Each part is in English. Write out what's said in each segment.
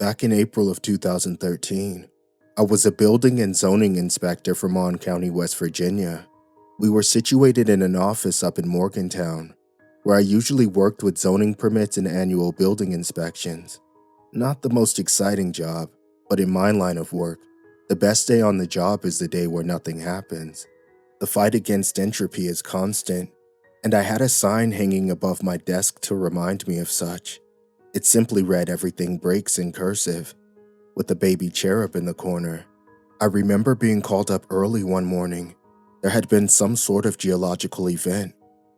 Back in April of 2013, I was a building and zoning inspector for Mon County, West Virginia. We were situated in an office up in Morgantown, where I usually worked with zoning permits and annual building inspections. Not the most exciting job, but in my line of work, the best day on the job is the day where nothing happens. The fight against entropy is constant, and I had a sign hanging above my desk to remind me of such. It simply read "Everything breaks" in cursive, with a baby cherub in the corner. I remember being called up early one morning. There had been some sort of geological event,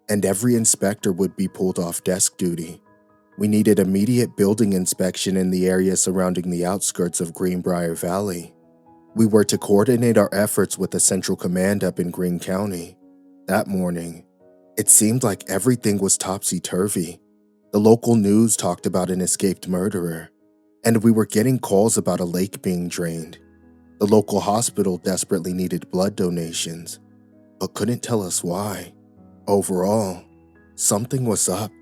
and every inspector would be pulled off desk duty. We needed immediate building inspection in the area surrounding the outskirts of Greenbrier Valley. We were to coordinate our efforts with the Central Command up in Greene County. That morning, it seemed like everything was topsy-turvy. The local news talked about an escaped murderer, and we were getting calls about a lake being drained. The local hospital desperately needed blood donations, but couldn't tell us why. Overall, something was up,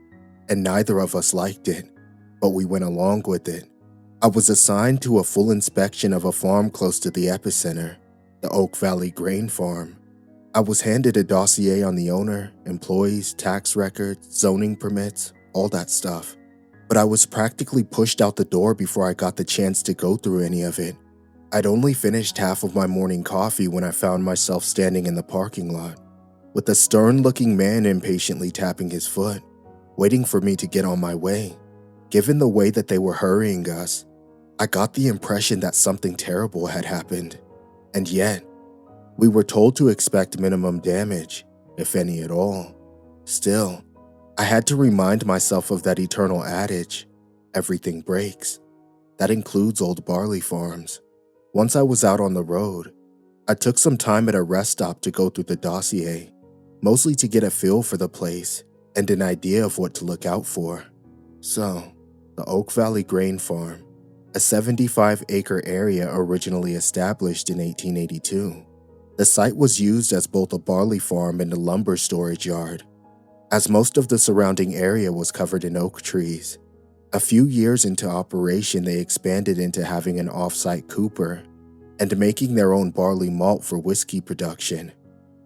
and neither of us liked it, but we went along with it. I was assigned to a full inspection of a farm close to the epicenter, the Oak Valley Grain Farm. I was handed a dossier on the owner, employees, tax records, zoning permits, all that stuff. But I was practically pushed out the door before I got the chance to go through any of it. I'd only finished half of my morning coffee when I found myself standing in the parking lot, with a stern-looking man impatiently tapping his foot, waiting for me to get on my way. Given the way that they were hurrying us, I got the impression that something terrible had happened. And yet, we were told to expect minimum damage, if any at all. Still, I had to remind myself of that eternal adage, everything breaks. That includes old barley farms. Once I was out on the road, I took some time at a rest stop to go through the dossier, mostly to get a feel for the place and an idea of what to look out for. So, the Oak Valley Grain Farm, a 75-acre area originally established in 1882. The site was used as both a barley farm and a lumber storage yard, as most of the surrounding area was covered in oak trees. A few years into operation, they expanded into having an off-site cooper and making their own barley malt for whiskey production.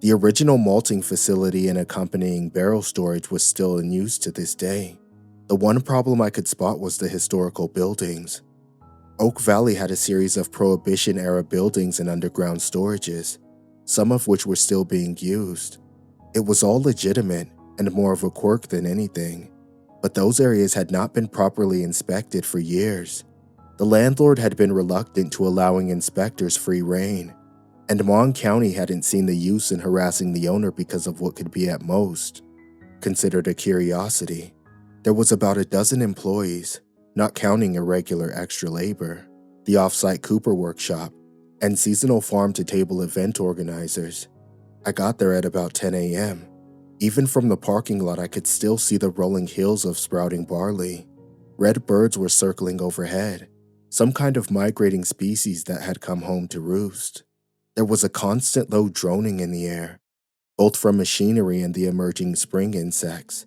The original malting facility and accompanying barrel storage was still in use to this day. The one problem I could spot was the historical buildings. Oak Valley had a series of Prohibition-era buildings and underground storages, some of which were still being used. It was all legitimate and more of a quirk than anything, but those areas had not been properly inspected for years. The landlord had been reluctant to allowing inspectors free rein, and Mon County hadn't seen the use in harassing the owner because of what could be at most considered a curiosity. There was about a dozen employees, not counting irregular extra labor, the off-site cooper workshop, and seasonal farm-to-table event organizers. I got there at about 10 a.m. Even from the parking lot, I could still see the rolling hills of sprouting barley. Red birds were circling overhead, some kind of migrating species that had come home to roost. There was a constant low droning in the air, both from machinery and the emerging spring insects.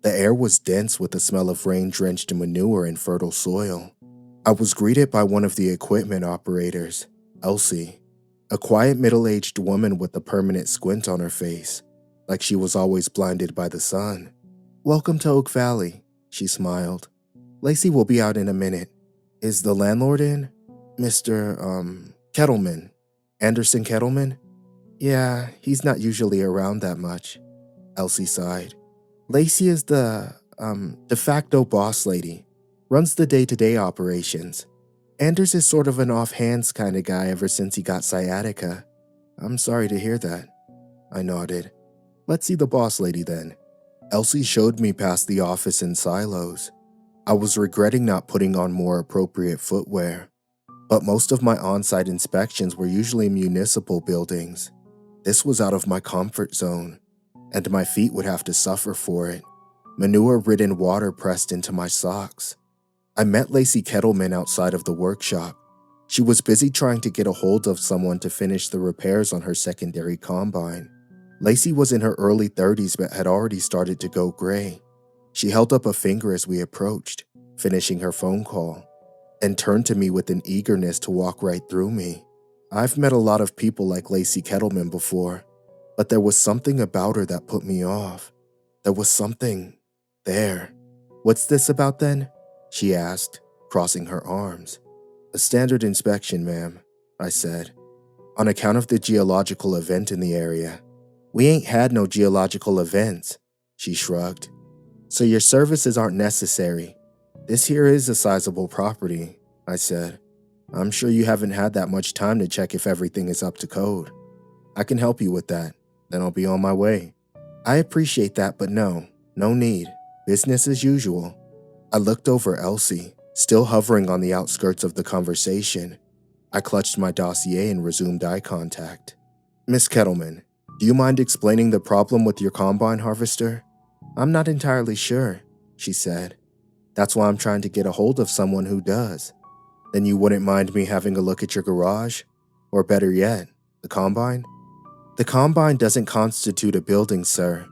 The air was dense with the smell of rain-drenched manure and fertile soil. I was greeted by one of the equipment operators, Elsie, a quiet middle-aged woman with a permanent squint on her face, like she was always blinded by the sun. "Welcome to Oak Valley," she smiled. "Lacey will be out in a minute. Is the landlord in? Mr. Kettleman. Anderson Kettleman?" "Yeah, he's not usually around that much," Elsie sighed. "Lacey is the, de facto boss lady. Runs the day-to-day operations. Anders is sort of an off-hands kind of guy ever since he got sciatica." "I'm sorry to hear that." I nodded. "Let's see the boss lady then." Elsie showed me past the office in silos. I was regretting not putting on more appropriate footwear, but most of my on-site inspections were usually municipal buildings. This was out of my comfort zone, and my feet would have to suffer for it. Manure-ridden water pressed into my socks. I met Lacey Kettleman outside of the workshop. She was busy trying to get a hold of someone to finish the repairs on her secondary combine. Lacey was in her early 30s but had already started to go gray. She held up a finger as we approached, finishing her phone call, and turned to me with an eagerness to walk right through me. I've met a lot of people like Lacey Kettleman before, but there was something about her that put me off. There was something there. "What's this about then?" she asked, crossing her arms. "A standard inspection, ma'am," I said, "on account of the geological event in the area." "We ain't had no geological events," she shrugged. "So your services aren't necessary. This here is a sizable property," I said. "I'm sure you haven't had that much time to check if everything is up to code. I can help you with that, then I'll be on my way." "I appreciate that, but no need. Business as usual." I looked over Elsie, still hovering on the outskirts of the conversation. I clutched my dossier and resumed eye contact. "Miss Kettleman, do you mind explaining the problem with your combine harvester?" "I'm not entirely sure," she said. "That's why I'm trying to get a hold of someone who does." "Then you wouldn't mind me having a look at your garage? Or better yet, the combine?" "The combine doesn't constitute a building, sir.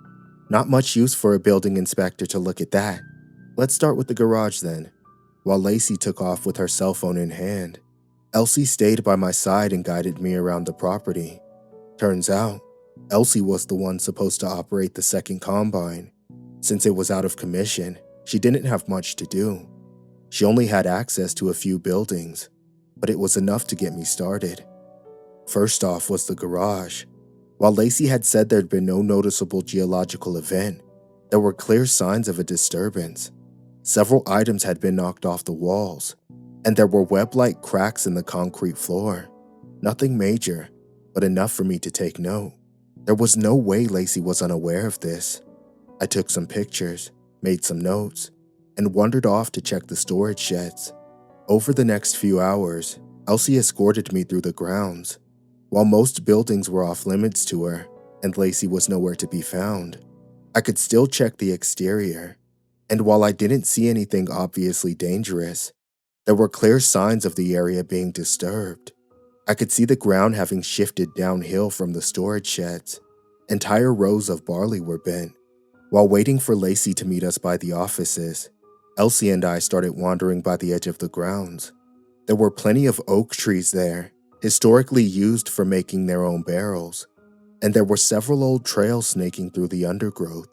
Not much use for a building inspector to look at that. Let's start with the garage then." While Lacey took off with her cell phone in hand, Elsie stayed by my side and guided me around the property. Turns out, Elsie was the one supposed to operate the second combine. Since it was out of commission, she didn't have much to do. She only had access to a few buildings, but it was enough to get me started. First off was the garage. While Lacey had said there'd been no noticeable geological event, there were clear signs of a disturbance. Several items had been knocked off the walls, and there were web-like cracks in the concrete floor. Nothing major, but enough for me to take note. There was no way Lacey was unaware of this. I took some pictures, made some notes, and wandered off to check the storage sheds. Over the next few hours, Elsie escorted me through the grounds. While most buildings were off limits to her, and Lacey was nowhere to be found, I could still check the exterior. And while I didn't see anything obviously dangerous, there were clear signs of the area being disturbed. I could see the ground having shifted downhill from the storage sheds. Entire rows of barley were bent. While waiting for Lacey to meet us by the offices, Elsie and I started wandering by the edge of the grounds. There were plenty of oak trees there, historically used for making their own barrels, and there were several old trails snaking through the undergrowth.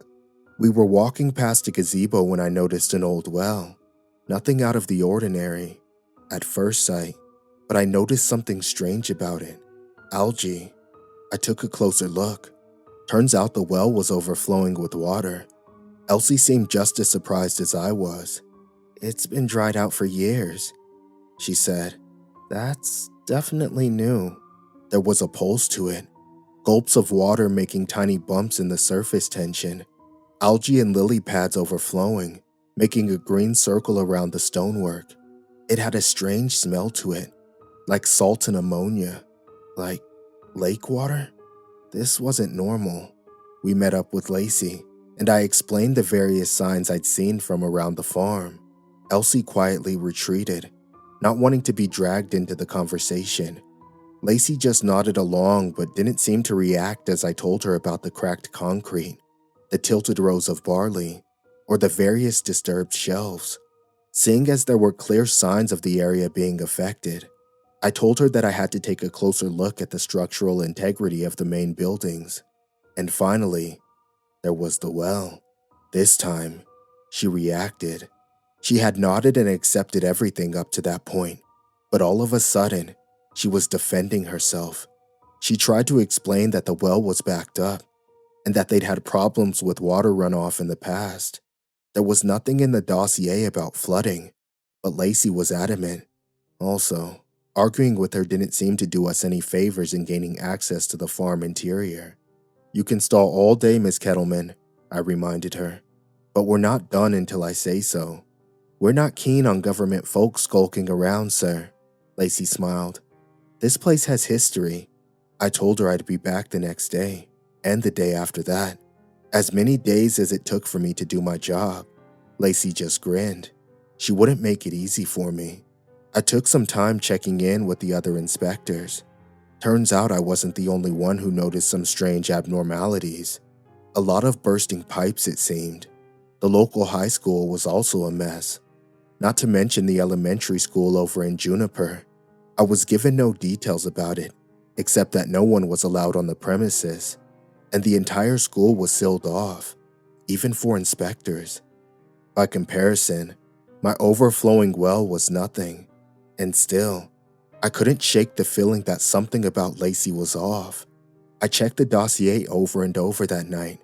We were walking past a gazebo when I noticed an old well. Nothing out of the ordinary at first sight, but I noticed something strange about it. Algae. I took a closer look. Turns out the well was overflowing with water. Elsie seemed just as surprised as I was. "It's been dried out for years," she said. "That's definitely new." There was a pulse to it. Gulps of water making tiny bumps in the surface tension. Algae and lily pads overflowing, making a green circle around the stonework. It had a strange smell to it, like salt and ammonia. Like lake water? This wasn't normal. We met up with Lacey, and I explained the various signs I'd seen from around the farm. Elsie quietly retreated, not wanting to be dragged into the conversation. Lacey just nodded along but didn't seem to react as I told her about the cracked concrete, the tilted rows of barley, or the various disturbed shelves. Seeing as there were clear signs of the area being affected, I told her that I had to take a closer look at the structural integrity of the main buildings. And finally, there was the well. This time, she reacted. She had nodded and accepted everything up to that point, but all of a sudden, she was defending herself. She tried to explain that the well was backed up, and that they'd had problems with water runoff in the past. There was nothing in the dossier about flooding, but Lacey was adamant. Also, arguing with her didn't seem to do us any favors in gaining access to the farm interior. "You can stall all day, Miss Kettleman," I reminded her, "but we're not done until I say so." "We're not keen on government folks skulking around, sir," Lacey smiled. "This place has history." I told her I'd be back the next day, and the day after that. As many days as it took for me to do my job. Lacey just grinned. She wouldn't make it easy for me. I took some time checking in with the other inspectors. Turns out I wasn't the only one who noticed some strange abnormalities. A lot of bursting pipes, it seemed. The local high school was also a mess. not to mention the elementary school over in Juniper. I was given no details about it, except that no one was allowed on the premises, and the entire school was sealed off, even for inspectors. By comparison, my overflowing well was nothing, and still, I couldn't shake the feeling that something about Lacey was off. I checked the dossier over and over that night,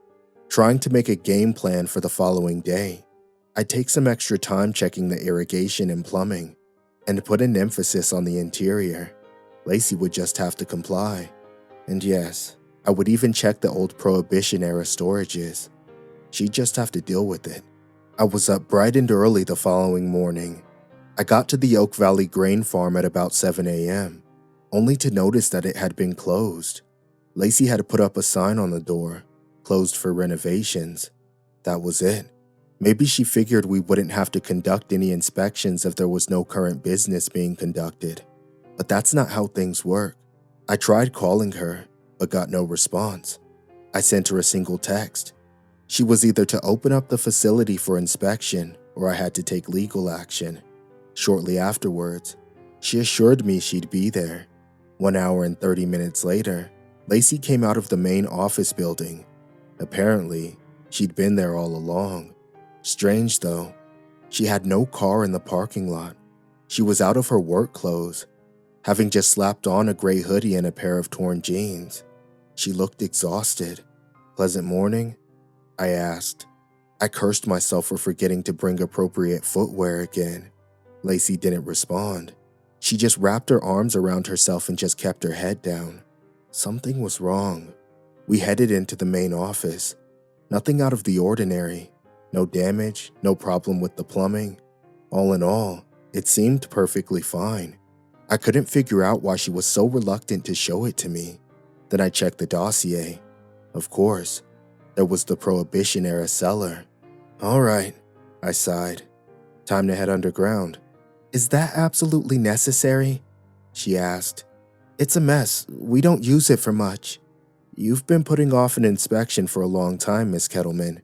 trying to make a game plan for the following day. I'd take some extra time checking the irrigation and plumbing, and put an emphasis on the interior. Lacey would just have to comply. And yes, I would even check the old Prohibition-era storages. She'd just have to deal with it. I was up bright and early the following morning. I got to the Oak Valley grain farm at about 7 a.m., only to notice that it had been closed. Lacey had put up a sign on the door, closed for renovations. That was it. Maybe she figured we wouldn't have to conduct any inspections if there was no current business being conducted. But that's not how things work. I tried calling her, but got no response. I sent her a single text. She was either to open up the facility for inspection, or I had to take legal action. Shortly afterwards, she assured me she'd be there. 1 hour and 30 minutes later, Lacey came out of the main office building. Apparently, she'd been there all along. Strange though, she had no car in the parking lot. She was out of her work clothes, having just slapped on a gray hoodie and a pair of torn jeans. She looked exhausted. "Pleasant morning?" I asked. I cursed myself for forgetting to bring appropriate footwear again. Lacey didn't respond. She just wrapped her arms around herself and just kept her head down. Something was wrong. We headed into the main office. Nothing out of the ordinary. No damage, no problem with the plumbing. All in all, it seemed perfectly fine. I couldn't figure out why she was so reluctant to show it to me. Then I checked the dossier. Of course, there was the Prohibition-era cellar. "All right," I sighed. "Time to head underground." "Is that absolutely necessary?" she asked. "It's a mess. We don't use it for much." "You've been putting off an inspection for a long time, Miss Kettleman.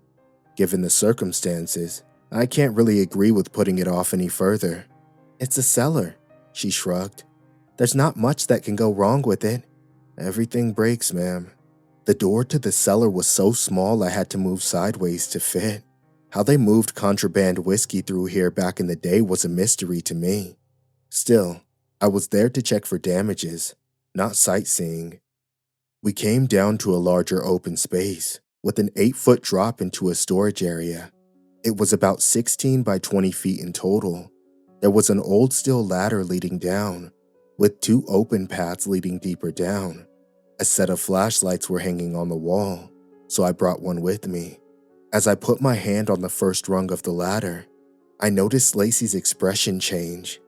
Given the circumstances, I can't really agree with putting it off any further." "It's a cellar," she shrugged. "There's not much that can go wrong with it." "Everything breaks, ma'am." The door to the cellar was so small I had to move sideways to fit. How they moved contraband whiskey through here back in the day was a mystery to me. Still, I was there to check for damages, not sightseeing. We came down to a larger open space, with an 8-foot drop into a storage area. It was about 16 by 20 feet in total. There was an old steel ladder leading down, with 2 open paths leading deeper down. A set of flashlights were hanging on the wall, so I brought one with me. As I put my hand on the first rung of the ladder, I noticed Lacey's expression change.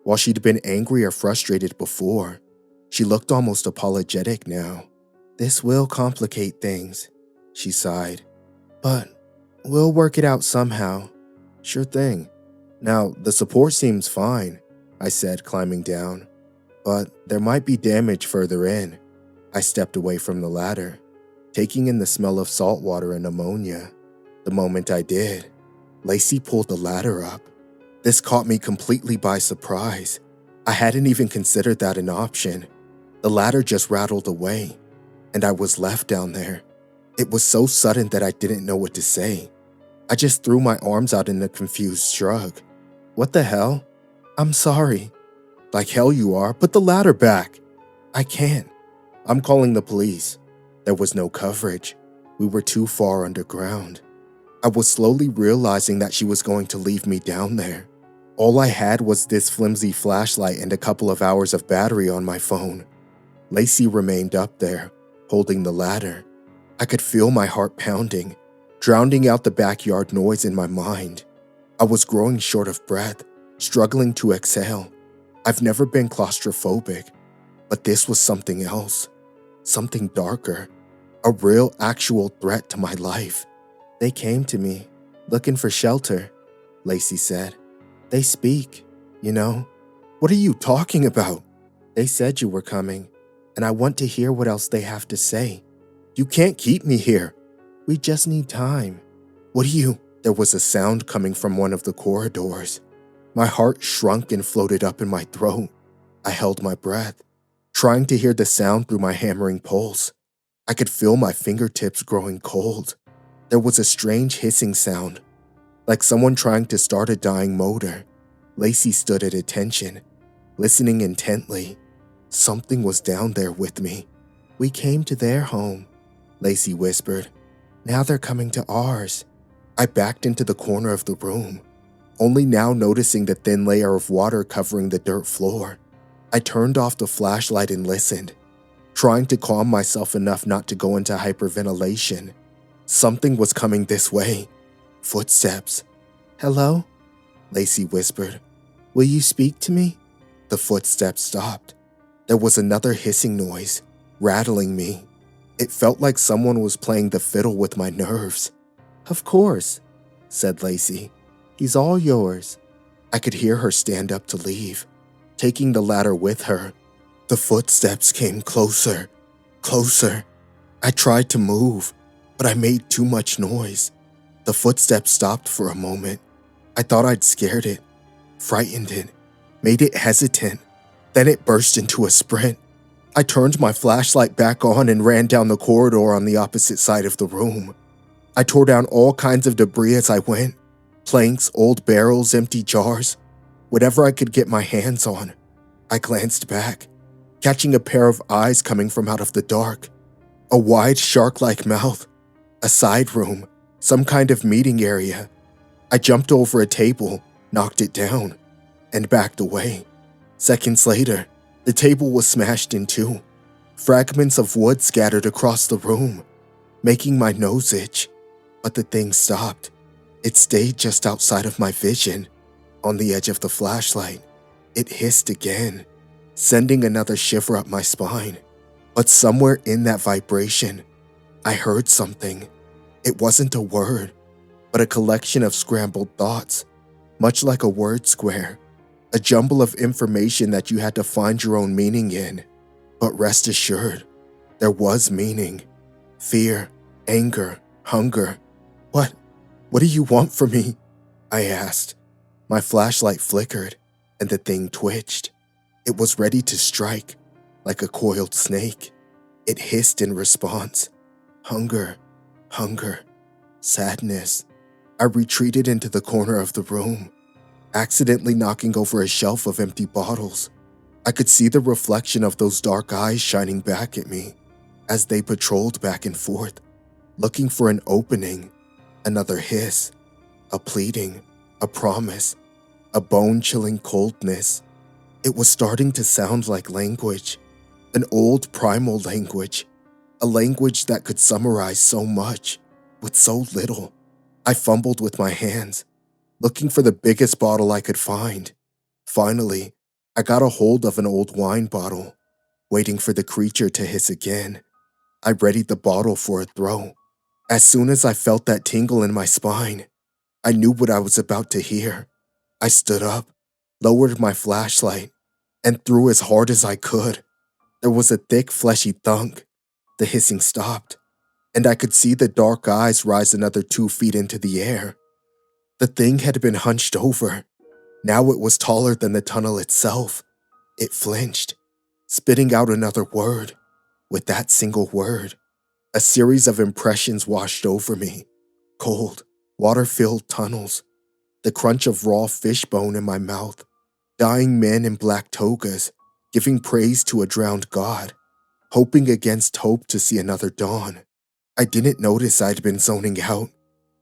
While she'd been angry or frustrated before, she looked almost apologetic now. "This will complicate things," she sighed. "But we'll work it out somehow." "Sure thing. Now, the support seems fine," I said, climbing down. "But there might be damage further in." I stepped away from the ladder, taking in the smell of salt water and ammonia. The moment I did, Lacey pulled the ladder up. This caught me completely by surprise. I hadn't even considered that an option. The ladder just rattled away, and I was left down there. It was so sudden that I didn't know what to say. I just threw my arms out in a confused shrug. "What the hell?" "I'm sorry." "Like hell you are. Put the ladder back." "I can't. I'm calling the police." There was no coverage. We were too far underground. I was slowly realizing that she was going to leave me down there. All I had was this flimsy flashlight and a couple of hours of battery on my phone. Lacey remained up there, holding the ladder. I could feel my heart pounding, drowning out the backyard noise in my mind. I was growing short of breath, struggling to exhale. I've never been claustrophobic, but this was something else. Something darker. A real, actual threat to my life. "They came to me, looking for shelter," Lacey said. "They speak, you know." "What are you talking about?" "They said you were coming, and I want to hear what else they have to say." "You can't keep me here." "We just need time." "What do you—" There was a sound coming from one of the corridors. My heart shrunk and floated up in my throat. I held my breath, trying to hear the sound through my hammering pulse. I could feel my fingertips growing cold. There was a strange hissing sound, like someone trying to start a dying motor. Lacey stood at attention, listening intently. Something was down there with me. "We came to their home," Lacey whispered. "Now they're coming to ours." I backed into the corner of the room, only now noticing the thin layer of water covering the dirt floor. I turned off the flashlight and listened, trying to calm myself enough not to go into hyperventilation. Something was coming this way. Footsteps. "Hello?" Lacey whispered. "Will you speak to me?" The footsteps stopped. There was another hissing noise, rattling me. It felt like someone was playing the fiddle with my nerves. "Of course," said Lacey. "He's all yours." I could hear her stand up to leave, taking the ladder with her. The footsteps came closer, closer. I tried to move, but I made too much noise. The footsteps stopped for a moment. I thought I'd scared it, frightened it, made it hesitant. Then it burst into a sprint. I turned my flashlight back on and ran down the corridor on the opposite side of the room. I tore down all kinds of debris as I went. Planks, old barrels, empty jars, whatever I could get my hands on. I glanced back, catching a pair of eyes coming from out of the dark. A wide shark-like mouth, a side room, some kind of meeting area. I jumped over a table, knocked it down, and backed away. Seconds later, the table was smashed in two. Fragments of wood scattered across the room, making my nose itch. But the thing stopped. It stayed just outside of my vision, on the edge of the flashlight. It hissed again, sending another shiver up my spine. But somewhere in that vibration, I heard something. It wasn't a word, but a collection of scrambled thoughts, much like a word square, a jumble of information that you had to find your own meaning in. But rest assured, there was meaning. Fear, anger, hunger. What do you want from me?" I asked. My flashlight flickered, and the thing twitched. It was ready to strike, like a coiled snake. It hissed in response. Hunger, hunger, sadness. I retreated into the corner of the room, accidentally knocking over a shelf of empty bottles. I could see the reflection of those dark eyes shining back at me as they patrolled back and forth, looking for an opening. Another hiss, a pleading, a promise, a bone-chilling coldness. It was starting to sound like language, an old primal language, a language that could summarize so much with so little. I fumbled with my hands, looking for the biggest bottle I could find. Finally, I got a hold of an old wine bottle, waiting for the creature to hiss again. I readied the bottle for a throw. As soon as I felt that tingle in my spine, I knew what I was about to hear. I stood up, lowered my flashlight, and threw as hard as I could. There was a thick, fleshy thunk. The hissing stopped, and I could see the dark eyes rise another 2 feet into the air. The thing had been hunched over. Now it was taller than the tunnel itself. It flinched, spitting out another word. With that single word, a series of impressions washed over me. Cold, water-filled tunnels, the crunch of raw fish bone in my mouth, dying men in black togas, giving praise to a drowned god, hoping against hope to see another dawn. I didn't notice I'd been zoning out.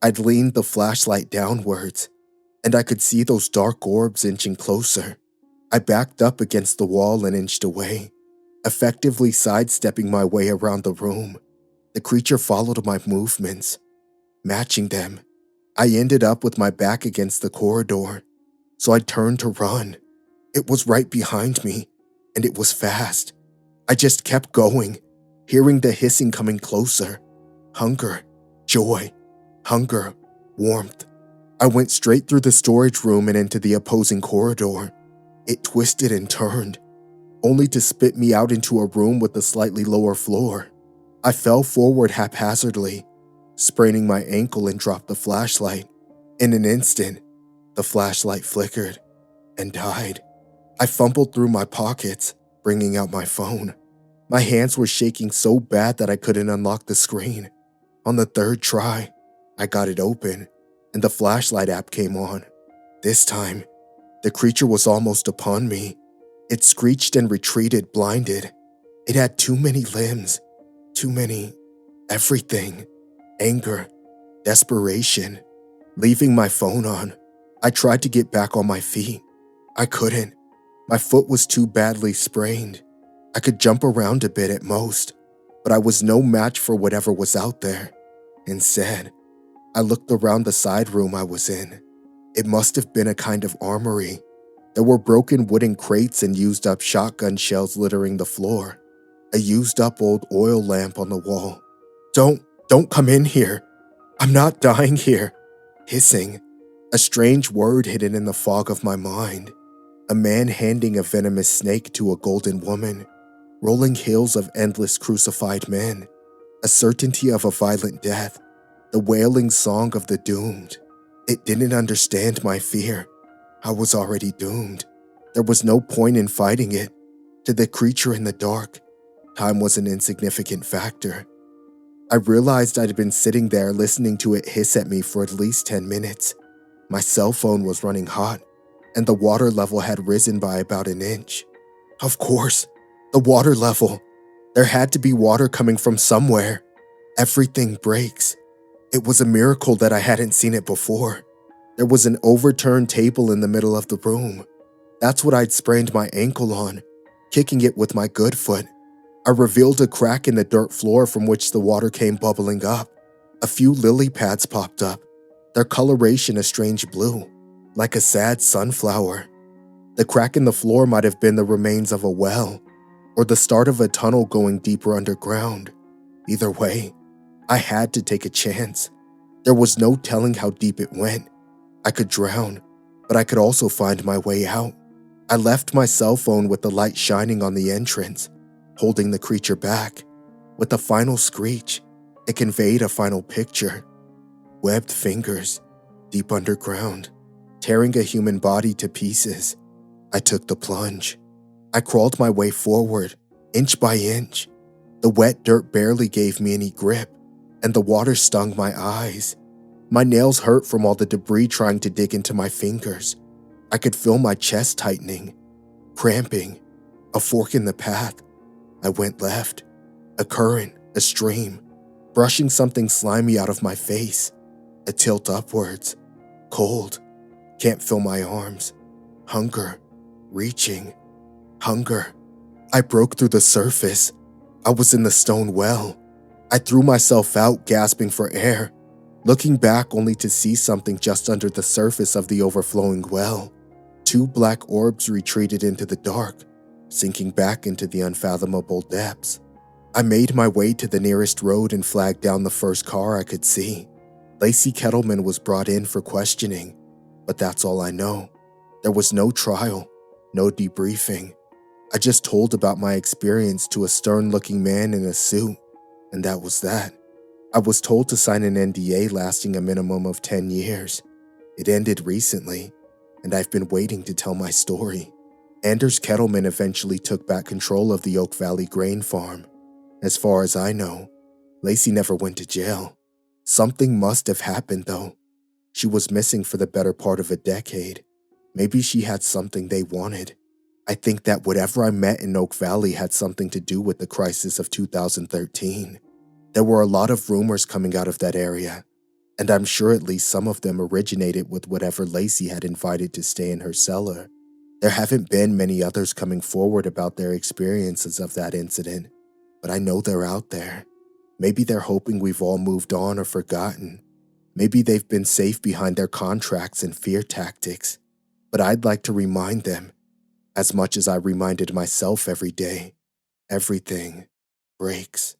I'd leaned the flashlight downwards, and I could see those dark orbs inching closer. I backed up against the wall and inched away, effectively sidestepping my way around the room. The creature followed my movements, matching them. I ended up with my back against the corridor, so I turned to run. It was right behind me, and it was fast. I just kept going, hearing the hissing coming closer. Hunger, joy, hunger, warmth. I went straight through the storage room and into the opposing corridor. It twisted and turned, only to spit me out into a room with a slightly lower floor. I fell forward haphazardly, spraining my ankle and dropped the flashlight. In an instant, the flashlight flickered, and died. I fumbled through my pockets, bringing out my phone. My hands were shaking so bad that I couldn't unlock the screen. On the third try, I got it open, and the flashlight app came on. This time, the creature was almost upon me. It screeched and retreated, blinded. It had too many limbs, too many everything. Anger, desperation. Leaving my phone on, I tried to get back on my feet. I couldn't. My foot was too badly sprained. I could jump around a bit at most, but I was no match for whatever was out there. Instead, I looked around the side room I was in. It must have been a kind of armory. There were broken wooden crates and used-up shotgun shells littering the floor. A used-up old oil lamp on the wall. Don't come in here. I'm not dying here. Hissing. A strange word hidden in the fog of my mind. A man handing a venomous snake to a golden woman. Rolling hills of endless crucified men. A certainty of a violent death. The wailing song of the doomed. It didn't understand my fear. I was already doomed. There was no point in fighting it. To the creature in the dark, time was an insignificant factor. I realized I'd been sitting there listening to it hiss at me for at least 10 minutes. My cell phone was running hot, and the water level had risen by about an inch. Of course, the water level. There had to be water coming from somewhere. Everything breaks. It was a miracle that I hadn't seen it before. There was an overturned table in the middle of the room. That's what I'd sprained my ankle on, kicking it with my good foot. I revealed a crack in the dirt floor from which the water came bubbling up. A few lily pads popped up, their coloration a strange blue, like a sad sunflower. The crack in the floor might have been the remains of a well, or the start of a tunnel going deeper underground. Either way, I had to take a chance. There was no telling how deep it went. I could drown, but I could also find my way out. I left my cell phone with the light shining on the entrance, holding the creature back. With a final screech, it conveyed a final picture. Webbed fingers, deep underground, tearing a human body to pieces. I took the plunge. I crawled my way forward, inch by inch. The wet dirt barely gave me any grip, and the water stung my eyes. My nails hurt from all the debris trying to dig into my fingers. I could feel my chest tightening, cramping, a fork in the path. I went left, a current, a stream, brushing something slimy out of my face, a tilt upwards, cold, can't feel my arms, hunger, reaching, hunger. I broke through the surface. I was in the stone well. I threw myself out, gasping for air, looking back only to see something just under the surface of the overflowing well. Two black orbs retreated into the dark, sinking back into the unfathomable depths. I made my way to the nearest road and flagged down the first car I could see. Lacey Kettleman was brought in for questioning, but that's all I know. There was no trial, no debriefing. I just told about my experience to a stern-looking man in a suit, and that was that. I was told to sign an NDA lasting a minimum of 10 years. It ended recently, and I've been waiting to tell my story. Anders Kettleman eventually took back control of the Oak Valley grain farm. As far as I know, Lacey never went to jail. Something must have happened, though. She was missing for the better part of a decade. Maybe she had something they wanted. I think that whatever I met in Oak Valley had something to do with the crisis of 2013. There were a lot of rumors coming out of that area, and I'm sure at least some of them originated with whatever Lacey had invited to stay in her cellar. There haven't been many others coming forward about their experiences of that incident, but I know they're out there. Maybe they're hoping we've all moved on or forgotten. Maybe they've been safe behind their contracts and fear tactics. But I'd like to remind them, as much as I reminded myself every day, everything breaks.